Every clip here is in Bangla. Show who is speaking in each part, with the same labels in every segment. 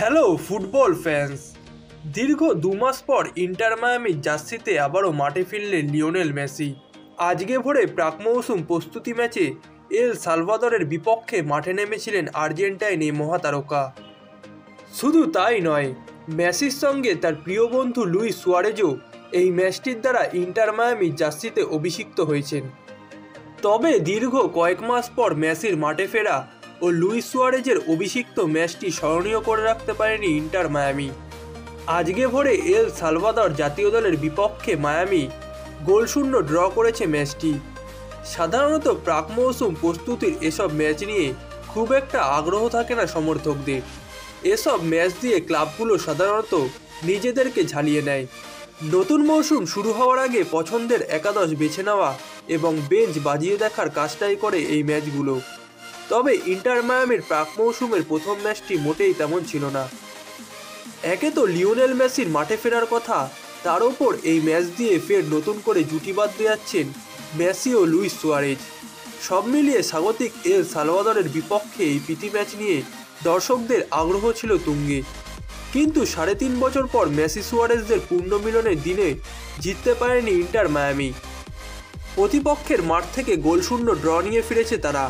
Speaker 1: Hello football fans. দীর্ঘ 2 মাস পর ইন্টার মায়ামির জার্সিতে আবারও মাঠে ফিরলেন লিওনেল মেসি। আজকে ভোরে প্রাক মৌসুম প্রস্তুতি ম্যাচে এল সালভাদরের বিপক্ষে মাঠে নেমেছিলেন আর্জেন্টাইন এই মহাতারকা। শুধু তাই নয়, মেসির সঙ্গে তার প্রিয় বন্ধু লুইস সুয়ারেজও এই ম্যাচটির দ্বারা ইন্টার মায়ামির জার্সিতে অভিষিক্ত হয়েছেন। তবে দীর্ঘ কয়েক মাস পর মেসির মাঠে ফেরা ও লুইস সুয়ারেজের অভিষিক্ত ম্যাচটি স্মরণীয় করে রাখতে পারেনি ইন্টার মায়ামি। আজকে ভোরে এল সালভাদর জাতীয় দলের বিপক্ষে মায়ামি গোলশূন্য ড্র করেছে ম্যাচটি। সাধারণত প্রাক মৌসুম প্রস্তুতির এসব ম্যাচ নিয়ে খুব একটা আগ্রহ থাকে না সমর্থকদের। এসব ম্যাচ দিয়ে ক্লাবগুলো সাধারণত নিজেদেরকে ঝালিয়ে নেয়। নতুন মৌসুম শুরু হওয়ার আগে পছন্দের একাদশ বেছে নেওয়া এবং বেঞ্চ বাজিয়ে দেখার কাজটাই করে এই ম্যাচগুলো। তবে ইন্টার মায়ামির প্রাক মৌসুমের প্রথম ম্যাচটি মোটেই তেমন ছিল না। একে তো লিওনেল মেসির মাঠে ফেরার কথা, তার ওপর এই ম্যাচ দিয়ে ফের নতুন করে জুটি বাঁধতে যাচ্ছেন মেসি ও লুইস সুয়ারেজ। সব মিলিয়ে স্বাগতিক এল সালভাদরের বিপক্ষে এই প্রীতি ম্যাচ নিয়ে দর্শকদের আগ্রহ ছিল তুঙ্গে। কিন্তু 3.5 বছর পর মেসি সুয়ারেজদের পুনর্মিলনের দিনে জিততে পারেনি ইন্টার মায়ামি। প্রতিপক্ষের মাঠ থেকে গোলশূন্য ড্র নিয়ে ফিরেছে তারা।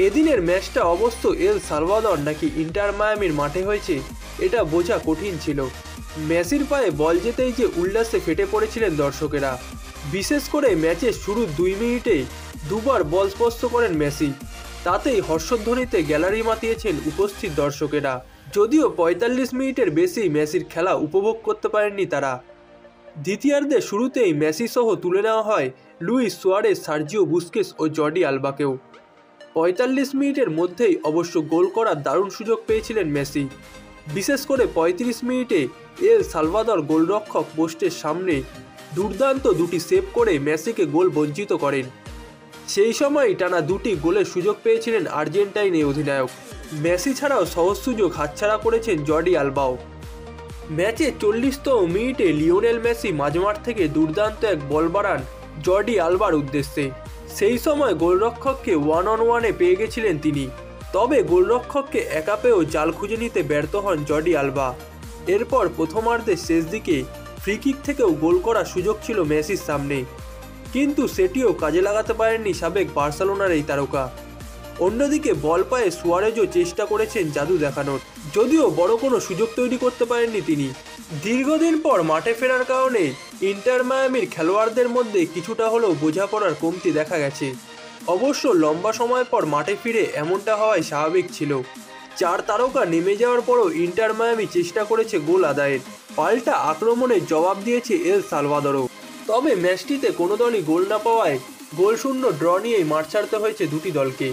Speaker 1: এদিনের ম্যাচটা অবশ্য এল সালভাদর নাকি ইন্টার মায়ামির মাঠে হয়েছে এটা বোঝা কঠিন ছিল। মেসির পায়ে বল যেতেই যে উল্লাসে ফেটে পড়েছিলেন দর্শকেরা। বিশেষ করে ম্যাচের শুরুর 2 মিনিটে দুবার বল স্পর্শ করেন মেসি, তাতেই হর্ষধ্বনিতে গ্যালারি মাতিয়েছেন উপস্থিত দর্শকেরা। যদিও 45 মিনিটের বেশি মেসির খেলা উপভোগ করতে পারেননি তারা। দ্বিতীয়ার্ধে শুরুতেই মেসি সহ তুলে নেওয়া হয় লুইস সুয়ারেজ, সার্জিও বুস্কেস ও জর্ডি আলবাকেও। 45 মিনিটের মধ্যেই অবশ্য গোল করার দারুণ সুযোগ পেয়েছিলেন মেসি। বিশেষ করে 35 মিনিটে এল সালভাদর গোলরক্ষক পোস্টের সামনে দুর্দান্ত দুটি সেভ করে মেসিকে গোল বঞ্চিত করেন। সেই সময় টানা 2টি গোলের সুযোগ পেয়েছিলেন আর্জেন্টাইন এই অধিনায়ক। মেসি ছাড়াও সহজ সুযোগ হাতছাড়া করেছেন জর্ডি আলবাও। ম্যাচে 40তম মিনিটে লিওনেল মেসি মাঝমাঠ থেকে দুর্দান্ত এক বল বাড়ান জর্ডি আলবার উদ্দেশ্যে। সেই সময় গোলরক্ষককে 1-on-1-এ পেয়ে গেছিলেন তিনি। তবে গোলরক্ষককে একা পেয়েও জাল খুঁজে নিতে ব্যর্থ হন জর্ডি আলবা। এরপর প্রথমার্ধের শেষ দিকে ফ্রিকিক থেকেও গোল করার সুযোগ ছিল মেসির সামনে, কিন্তু সেটিও কাজে লাগাতে পারেননি সাবেক বার্সেলোনার এই তারকা। অন্যদিকে বল পায়ে সুয়ারেজও চেষ্টা করেছেন জাদু দেখানোর, যদিও বড় কোনো সুযোগ তৈরি করতে পারেননি তিনি। দীর্ঘদিন পর মাঠে ফেরার কারণে ইন্টার মায়ামির খেলোয়াড়দের মধ্যে কিছুটা হলেও বোঝাপড়ার কমতি দেখা গেছে। অবশ্য লম্বা সময় পর মাঠে ফিরে এমনটা হওয়াই স্বাভাবিক ছিল। 4 তারকা নেমে যাওয়ার পরও ইন্টার মায়ামি চেষ্টা করেছে গোল আদায়ের, পাল্টা আক্রমণের জবাব দিয়েছে এল সালভাদরও। তবে ম্যাচটিতে কোনো দলই গোল না পাওয়ায় গোলশূন্য ড্র নিয়েই মাঠ ছাড়তে হয়েছে দুটি দলকে।